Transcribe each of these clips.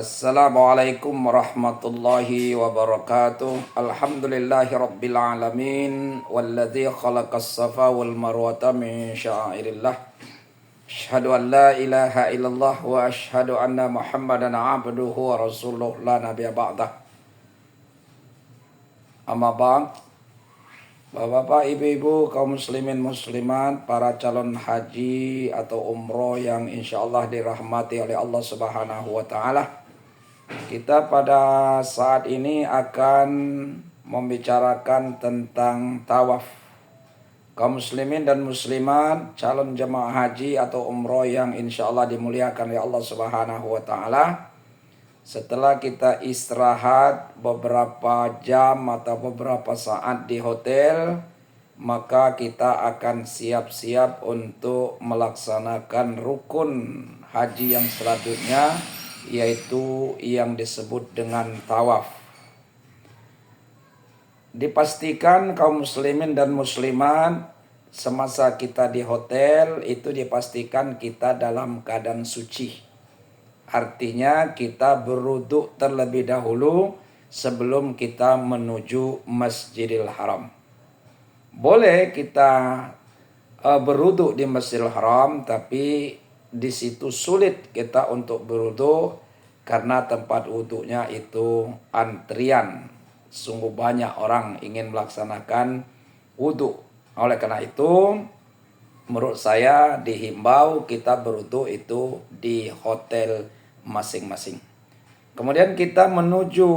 Assalamualaikum warahmatullahi wabarakatuh. Alhamdulillahi rabbil alamin. Walladzi khalaqas safa wal marwata min sya'airillah. Asyhadu an la ilaha illallah wa asyhadu anna Muhammadan abduhu wa rasuluh la nabiyya ba'dah. Amma ba'd. Bapak-bapak, ibu-ibu, kaum muslimin muslimat, para calon haji atau umroh yang insyaallah dirahmati oleh Allah Subhanahu wa taala. Kita pada saat ini akan membicarakan tentang tawaf. Kaum muslimin dan muslimat, calon jemaah haji atau umroh yang insyaallah dimuliakan oleh Allah Subhanahu wa taala. Setelah kita istirahat beberapa jam atau beberapa saat di hotel, maka kita akan siap-siap untuk melaksanakan rukun haji yang selanjutnya, yaitu yang disebut dengan tawaf. Dipastikan kaum muslimin dan muslimat, semasa kita di hotel itu dipastikan kita dalam keadaan suci. Artinya kita berwudu terlebih dahulu sebelum kita menuju Masjidil Haram. Boleh kita berwudu di Masjidil Haram, tapi di situ sulit kita untuk berwudu karena tempat wudunya itu antrian. Sungguh banyak orang ingin melaksanakan wudu. Oleh karena itu, menurut saya dihimbau kita berwudu itu di hotel masing-masing. Kemudian kita menuju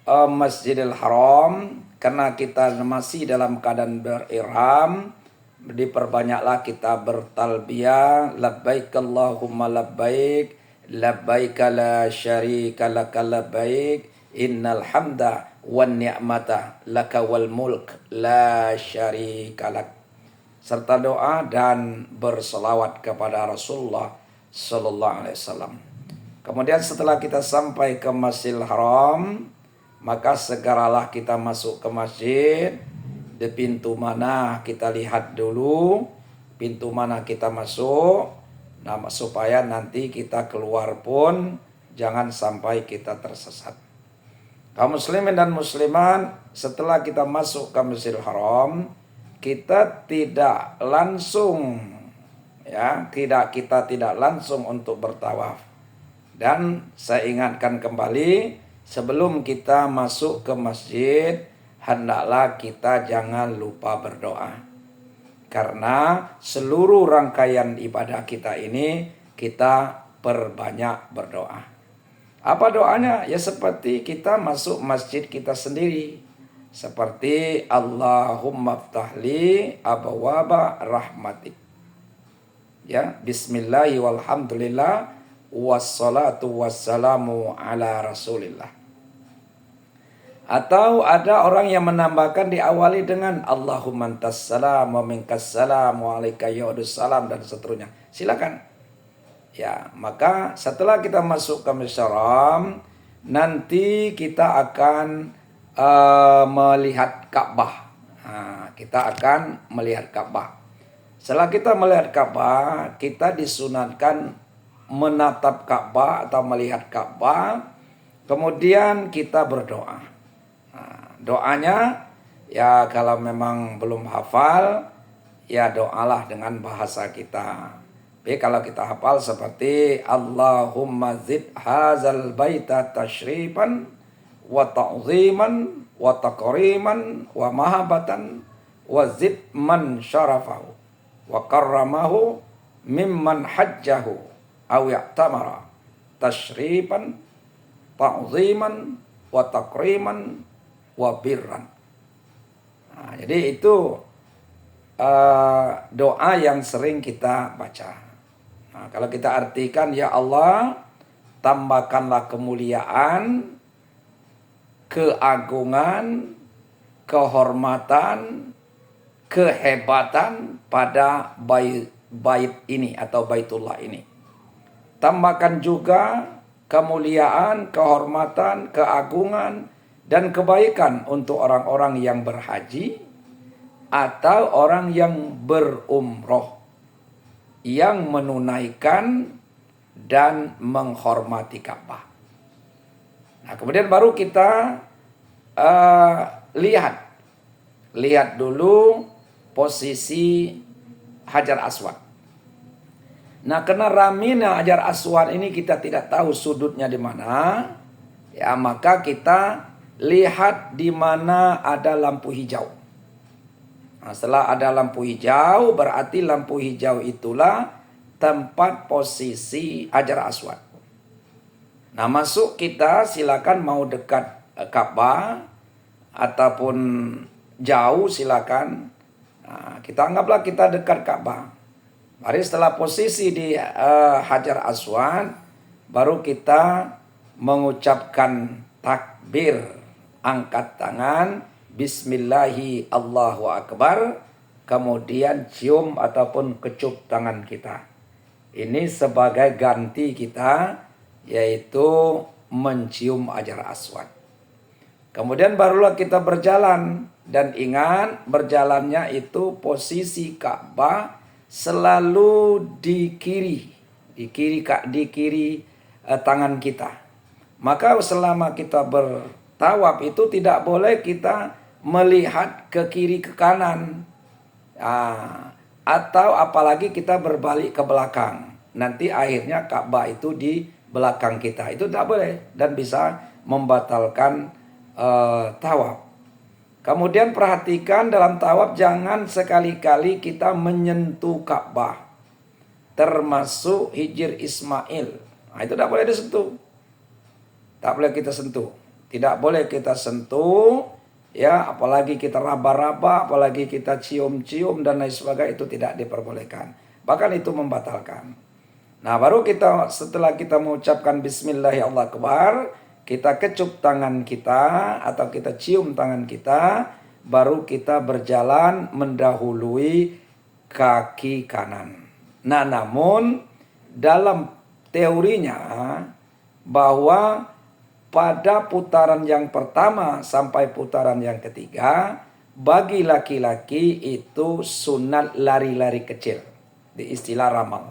Masjidil Haram, karena kita masih dalam keadaan berihram, diperbanyaklah kita bertalbiyah, labbaik Allahumma labbaik, labbaik la syarika laka labbaik, innal hamda wan ni'mata laka wal mulk la syarika lak. Serta doa dan berselawat kepada Rasulullah sallallahu alaihi wasallam. Kemudian setelah kita sampai ke Masjidil Haram, maka segeralah kita masuk ke masjid. Di pintu mana kita lihat dulu, pintu mana kita masuk, nah, supaya nanti kita keluar pun jangan sampai kita tersesat. Kaum muslimin dan muslimat, setelah kita masuk ke Masjidil Haram, kita tidak langsung kita tidak langsung untuk bertawaf. Dan saya ingatkan kembali, sebelum kita masuk ke masjid, hendaklah kita jangan lupa berdoa. Karena seluruh rangkaian ibadah kita ini, kita perbanyak berdoa. Apa doanya? Ya seperti kita masuk masjid kita sendiri. Seperti Allahumma ftahli abwaba rahmatik. Ya, bismillahi walhamdulillah wassalatu wassalamu ala rasulillah. Atau ada orang yang menambahkan diawali dengan Allahumma antas salam wa minkas salam wa alaika yaudus salam dan seterusnya. Silakan. Ya, maka setelah kita masuk ke Masjidil Haram, nanti kita akan melihat Ka'bah. Kita akan melihat Ka'bah. Setelah kita melihat Ka'bah, kita disunatkan menatap Ka'bah atau melihat Ka'bah. Kemudian kita berdoa. Doanya, ya kalau memang belum hafal, ya doalah dengan bahasa kita. Tapi kalau kita hafal seperti Allahumma zid hazal baita tashrifan wa ta'ziman wa takriman wa mahabatan wa zid man syarafahu wa karramahu mimman hajjahu aw ya'tamara tashrifan ta'ziman wa takriman wa birran. Jadi itu doa yang sering kita baca. Kalau kita artikan, ya Allah, tambahkanlah kemuliaan, keagungan, kehormatan, kehebatan pada bait ini atau baitullah ini. Tambahkan juga kemuliaan, kehormatan, keagungan, dan kebaikan untuk orang-orang yang berhaji atau orang yang berumroh, yang menunaikan dan menghormati Ka'bah. Nah, kemudian baru kita lihat dulu posisi Hajar Aswad. Nah, karena ramina Hajar Aswad ini kita tidak tahu sudutnya di mana, ya maka kita lihat di mana ada lampu hijau. Nah, setelah ada lampu hijau, berarti lampu hijau itulah tempat posisi Hajar Aswad. Nah, masuk kita silakan mau dekat Ka'bah ataupun jauh silakan. Nah, kita anggaplah kita dekat Ka'bah. Mari setelah posisi di Hajar Aswad, baru kita mengucapkan takbir, angkat tangan, Bismillahi Allahu Akbar, kemudian cium ataupun kecup tangan kita. Ini sebagai ganti kita, yaitu mencium Hajar Aswad. Kemudian barulah kita berjalan, dan ingat berjalannya itu posisi Ka'bah selalu di kiri tangan kita. Maka selama kita bertawaf itu tidak boleh kita melihat ke kiri ke kanan, atau apalagi kita berbalik ke belakang. Nanti akhirnya Ka'bah itu di belakang kita, itu tidak boleh dan bisa membatalkan tawaf. Kemudian perhatikan dalam tawaf jangan sekali-kali kita menyentuh Ka'bah, termasuk Hijr Ismail. Nah, itu tidak boleh disentuh. Tak boleh kita sentuh. Tidak boleh kita sentuh, ya, apalagi kita raba-raba, apalagi kita cium-cium dan lain sebagainya, itu tidak diperbolehkan. Bahkan itu membatalkan. Nah, baru kita setelah kita mengucapkan Bismillahirrahmanirrahim, kita kecup tangan kita atau kita cium tangan kita, baru kita berjalan mendahului kaki kanan. Nah, namun dalam teorinya bahwa pada putaran yang pertama sampai putaran yang ketiga, bagi laki-laki itu sunat lari-lari kecil, di istilah ramal.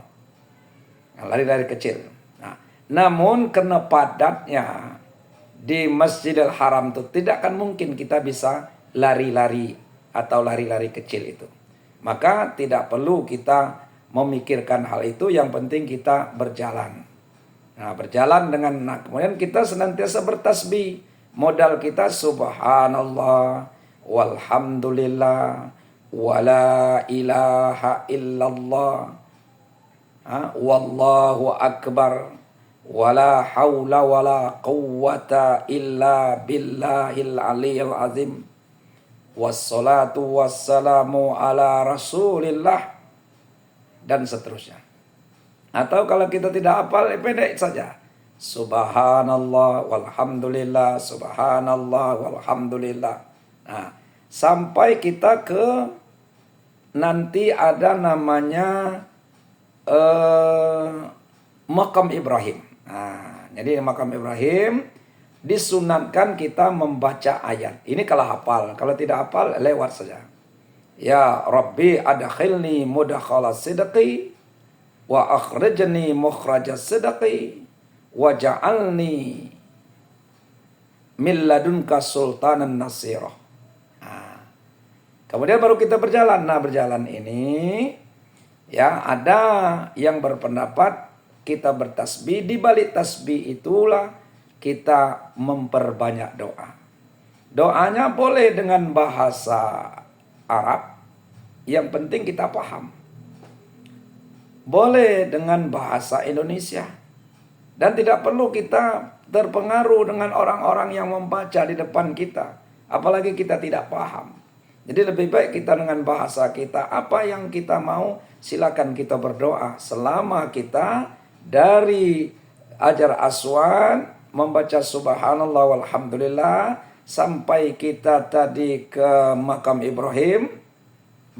Nah, lari-lari kecil. Nah, namun karena padatnya di Masjidil Haram itu tidak akan mungkin kita bisa lari-lari atau lari-lari kecil itu. Maka tidak perlu kita memikirkan hal itu, yang penting kita berjalan. Nah, berjalan dengan kemudian kita senantiasa bertasbih. Modal kita subhanallah walhamdulillah wala ilaha illallah, wallahu akbar, wala haula wala quwwata illa billahil aliyil azim, wassalatu wassalamu ala rasulillah, dan seterusnya. Atau kalau kita tidak hafal, pendek saja, subhanallah walhamdulillah, subhanallah walhamdulillah. Nah, sampai kita ke nanti ada namanya Makam Ibrahim. Nah, jadi Makam Ibrahim disunatkan kita membaca ayat. Ini kalau hafal, kalau tidak hafal lewat saja. Ya Rabbi adkhilni mudkhala sidqi wa akhrijni mukhraja sidqi wa ja'alni min ladunka sultanan nasira. Nah, kemudian baru kita berjalan. Nah, berjalan ini ya ada yang berpendapat kita bertasbih, di balik tasbih itulah kita memperbanyak doa. Doanya boleh dengan bahasa Arab, yang penting kita paham. Boleh dengan bahasa Indonesia. Dan tidak perlu kita terpengaruh dengan orang-orang yang membaca di depan kita, apalagi kita tidak paham. Jadi lebih baik kita dengan bahasa kita, apa yang kita mau silakan kita berdoa, selama kita dari Hajar Aswad membaca subhanallah walhamdulillah sampai kita tadi ke Makam Ibrahim,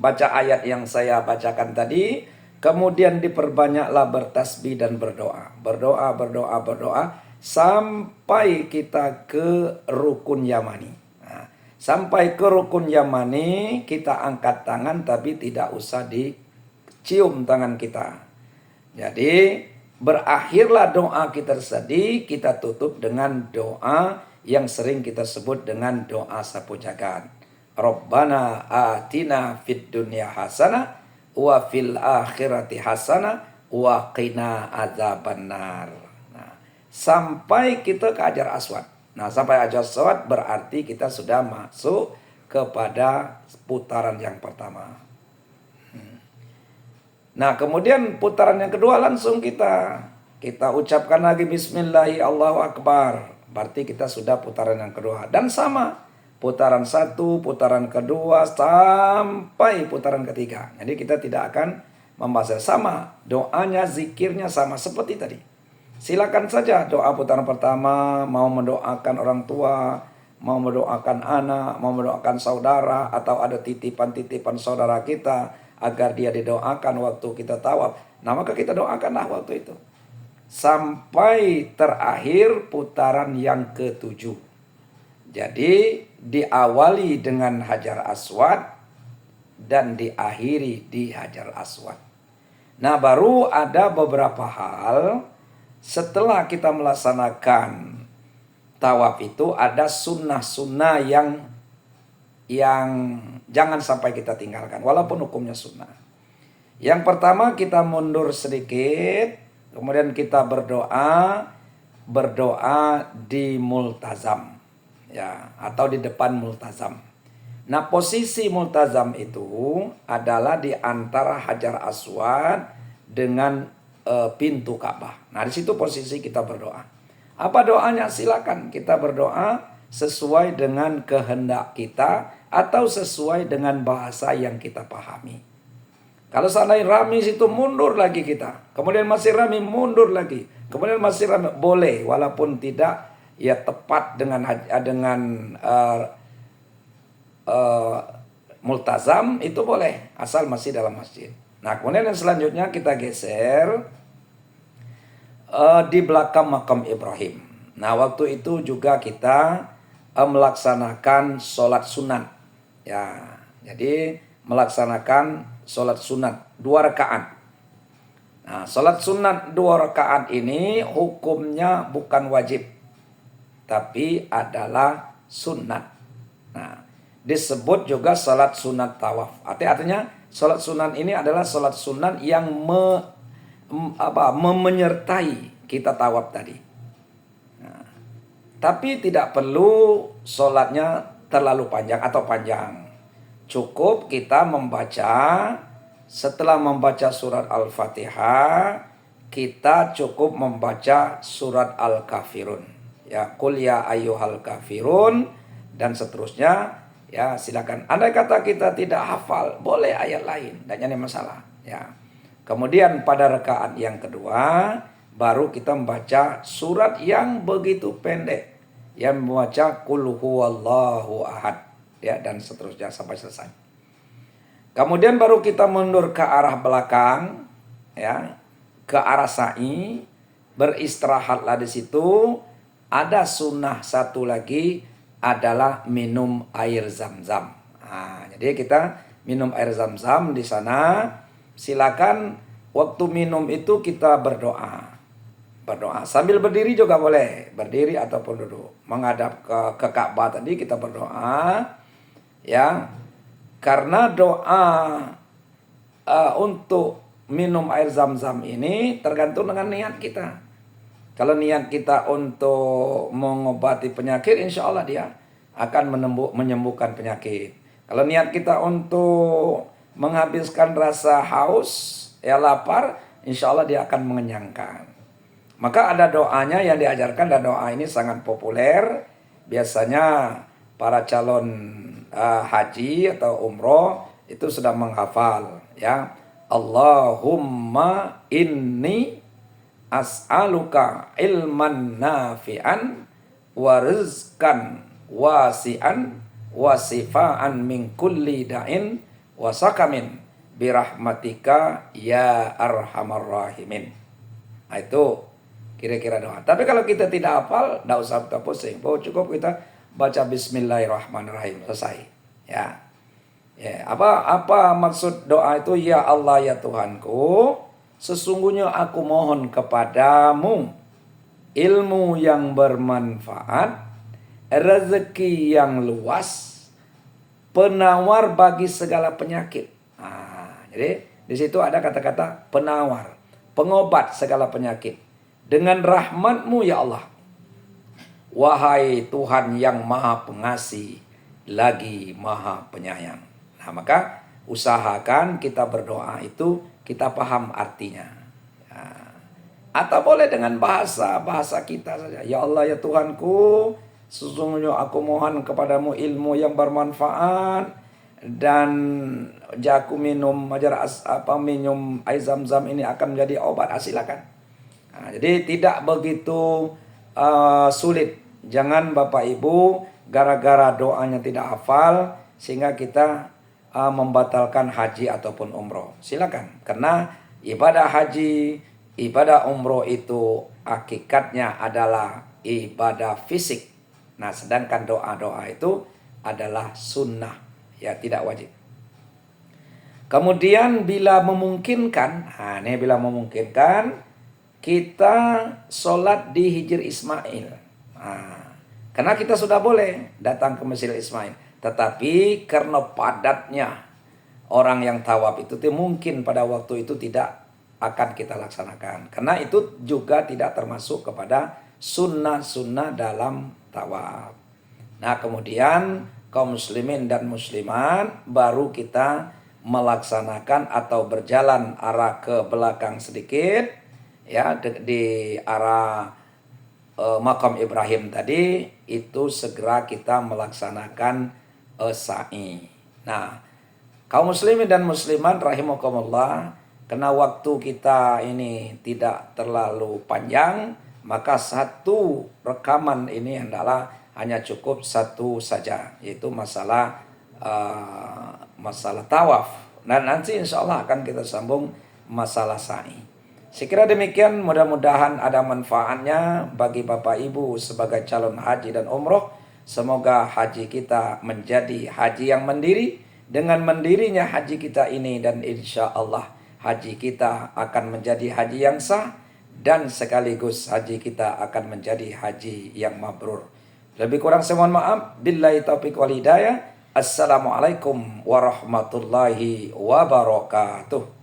baca ayat yang saya bacakan tadi, kemudian diperbanyaklah bertasbih dan berdoa. Berdoa sampai kita ke rukun Yamani. Nah, sampai ke rukun Yamani kita angkat tangan, tapi tidak usah dicium tangan kita. Jadi berakhirlah doa kita tadi, kita tutup dengan doa yang sering kita sebut dengan doa sapu jagat. Rabbana atina fid dunya hasanah wa fil akhirati hasanah wa qina adzabannar. Nah, sampai kita ke Hajar Aswad. Nah, sampai Hajar Aswad berarti kita sudah masuk kepada putaran yang pertama. Nah, kemudian putaran yang kedua langsung kita ucapkan lagi Bismillahi Allahu Akbar. Berarti kita sudah putaran yang kedua. Dan sama, putaran satu, putaran kedua, sampai putaran ketiga. Jadi kita tidak akan membahas sama. Doanya, zikirnya sama seperti tadi. Silakan saja doa putaran pertama, mau mendoakan orang tua, mau mendoakan anak, mau mendoakan saudara, atau ada titipan-titipan saudara kita agar dia didoakan waktu kita tawaf. Nah, maka kita doakanlah waktu itu. Sampai terakhir putaran yang ketujuh. Jadi diawali dengan Hajar Aswad dan diakhiri di Hajar Aswad. Nah, baru ada beberapa hal setelah kita melaksanakan tawaf itu, ada sunnah-sunnah yang jangan sampai kita tinggalkan walaupun hukumnya sunnah. Yang pertama, kita mundur sedikit, kemudian kita berdoa di multazam, ya, atau di depan multazam. Nah, posisi multazam itu adalah di antara Hajar Aswad dengan pintu Ka'bah. Nah, di situ posisi kita berdoa. Apa doanya? Silakan kita berdoa sesuai dengan kehendak kita atau sesuai dengan bahasa yang kita pahami. Kalau seandainya rami situ, mundur lagi kita. Kemudian masih rami, mundur lagi. Kemudian masih rami, boleh walaupun tidak ya tepat dengan multazam, itu boleh asal masih dalam masjid. Nah, kemudian yang selanjutnya kita geser di belakang makam Ibrahim. Nah, waktu itu juga kita melaksanakan sholat sunat. Ya, jadi melaksanakan sholat sunat 2 rakaat. Nah, sholat sunat 2 rakaat ini hukumnya bukan wajib, tapi adalah sunat. Nah, disebut juga sholat sunat tawaf. Artinya sholat sunat ini adalah sholat sunat yang menyertai kita tawaf tadi. Nah, tapi tidak perlu sholatnya terlalu panjang atau panjang. Cukup kita membaca, setelah membaca surat Al-Fatihah, kita cukup membaca surat Al-Kafirun. Ya, Qul ya ayyuhal kafirun dan seterusnya. Ya, silakan. Andai kata kita tidak hafal, boleh ayat lain, dan ini masalah. Ya. Kemudian pada rakaat yang kedua, baru kita membaca surat yang begitu pendek, yang membaca Qul huwallahu ahad, ya, dan seterusnya sampai selesai. Kemudian baru kita mundur ke arah belakang, ya, ke arah sa'i, beristirahatlah di situ. Ada sunnah satu lagi adalah minum air zam-zam. Nah, jadi kita minum air zam-zam di sana. Silakan waktu minum itu kita berdoa. Sambil berdiri juga boleh, berdiri ataupun duduk, menghadap ke Ka'bah tadi kita berdoa, ya, karena doa untuk minum air zam-zam ini tergantung dengan niat kita. Kalau niat kita untuk mengobati penyakit, insya Allah dia akan menyembuhkan penyakit. Kalau niat kita untuk menghabiskan rasa haus, ya lapar, insya Allah dia akan mengenyangkan. Maka ada doanya yang diajarkan, dan doa ini sangat populer. Biasanya para calon haji atau umroh itu sudah menghafal, ya. Allahumma inni as'aluka ilman nafi'an wa rizqan wasi'an wa sifaan min kulli da'in wa sakamin birahmatika ya arhamar rahimin. Nah, itu kira-kira doa. Tapi kalau kita tidak hafal, tidak usah kita pusing. Cukup kita baca Bismillahirrahmanirrahim, selesai. Ya. Ya, apa maksud doa itu? Ya Allah, ya Tuhanku, sesungguhnya aku mohon kepadamu ilmu yang bermanfaat, rezeki yang luas, penawar bagi segala penyakit. Jadi di situ ada kata-kata penawar, pengobat segala penyakit. Dengan rahmat-Mu ya Allah. Wahai Tuhan yang maha pengasih, lagi maha penyayang. Nah, maka usahakan kita berdoa itu kita paham artinya. Atau boleh dengan bahasa kita saja. Ya Allah ya Tuhanku, sesungguhnya aku mohon kepadamu ilmu yang bermanfaat, dan jaku minum minum air zam-zam ini akan menjadi obat. Silakan. Jadi tidak begitu sulit. Jangan Bapak Ibu gara-gara doanya tidak hafal sehingga kita membatalkan haji ataupun umroh. Silakan. Karena ibadah haji, ibadah umroh itu hakikatnya adalah ibadah fisik. Nah, sedangkan doa-doa itu adalah sunnah, ya tidak wajib. Kemudian bila memungkinkan, bila memungkinkan kita sholat di Hijr Ismail. Karena kita sudah boleh datang ke Masjid Ismail. Tetapi karena padatnya orang yang tawaf itu mungkin pada waktu itu tidak akan kita laksanakan. Karena itu juga tidak termasuk kepada sunnah-sunnah dalam tawaf. Nah, kemudian kaum muslimin dan muslimat baru kita melaksanakan atau berjalan arah ke belakang sedikit, ya, di arah makam Ibrahim tadi, itu segera kita melaksanakan sa'i. Nah, kaum muslimin dan muslimat rahimakumullah, karena waktu kita ini tidak terlalu panjang, maka satu rekaman ini adalah hanya cukup satu saja, yaitu masalah tawaf. Dan nanti insya Allah akan kita sambung masalah sa'i. Sekira demikian, mudah-mudahan ada manfaatnya bagi Bapak Ibu sebagai calon haji dan umroh. Semoga haji kita menjadi haji yang mandiri. Dengan mandirinya haji kita ini, dan insya Allah haji kita akan menjadi haji yang sah, dan sekaligus haji kita akan menjadi haji yang mabrur. Lebih kurang saya mohon maaf. Billahi taufiq wal hidayah. Assalamualaikum warahmatullahi wabarakatuh.